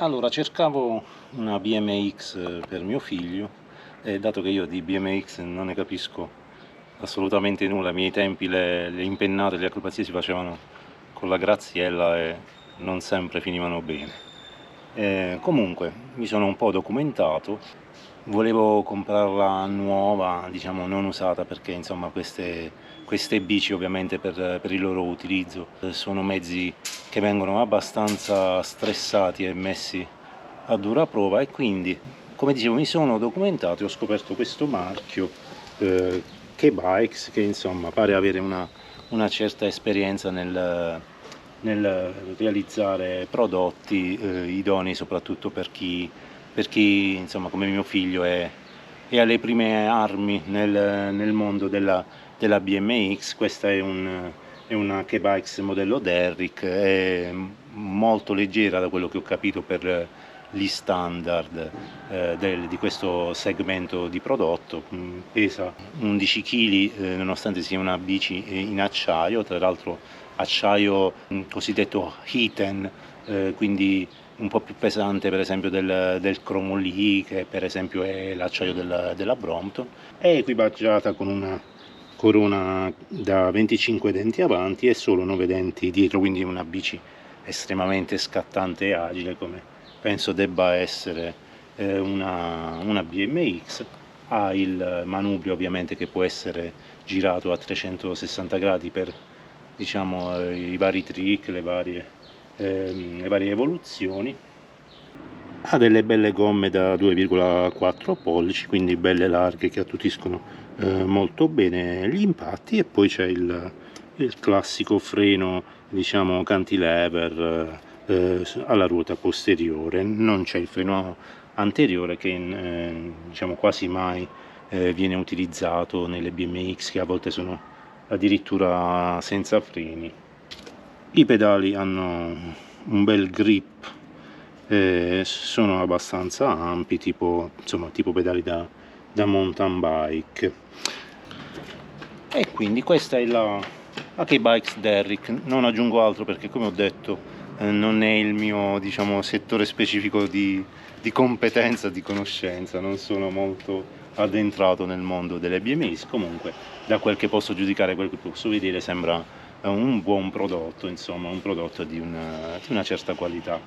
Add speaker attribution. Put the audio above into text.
Speaker 1: Allora, cercavo una BMX per mio figlio e dato che io di BMX non ne capisco assolutamente nulla, ai miei tempi le impennate, le acrobazie si facevano con la graziella e non sempre finivano bene. Comunque, mi sono un po' documentato, volevo comprarla nuova, diciamo non usata, perché insomma queste bici ovviamente per il loro utilizzo sono mezzi che vengono abbastanza stressati e messi a dura prova, e quindi, come dicevo, mi sono documentato e ho scoperto questo marchio K-Bikes, che insomma pare avere una certa esperienza nel realizzare prodotti idonei soprattutto per chi insomma come mio figlio è alle prime armi nel mondo della BMX. Questa è una K-Bikes modello Derrick, è molto leggera da quello che ho capito per gli standard di questo segmento di prodotto. Pesa 11 kg nonostante sia una bici in acciaio, tra l'altro acciaio cosiddetto Hiten, quindi un po' più pesante per esempio del Chromoly, che per esempio è l'acciaio della Brompton. È equipaggiata con una corona da 25 denti avanti e solo 9 denti dietro, quindi una bici estremamente scattante e agile, come penso debba essere una BMX. Ha il manubrio ovviamente che può essere girato a 360 gradi per, diciamo, i vari trick, le varie evoluzioni. Ha delle belle gomme da 2,4 pollici, quindi belle larghe, che attutiscono molto bene gli impatti, e poi c'è il classico freno, diciamo, cantilever alla ruota posteriore. Non c'è il freno anteriore, che diciamo quasi mai viene utilizzato nelle BMX, che a volte sono addirittura senza freni. I pedali hanno un bel grip, sono abbastanza ampi, tipo pedali da mountain bike. E quindi questa è la K-Bikes Derrick. Non aggiungo altro perché, come ho detto, non è il mio, diciamo, settore specifico di competenza, di conoscenza. Non sono molto addentrato nel mondo delle BMX. Comunque, da quel che posso giudicare, quel che posso vedere, sembra un buon prodotto, insomma un prodotto di una certa qualità.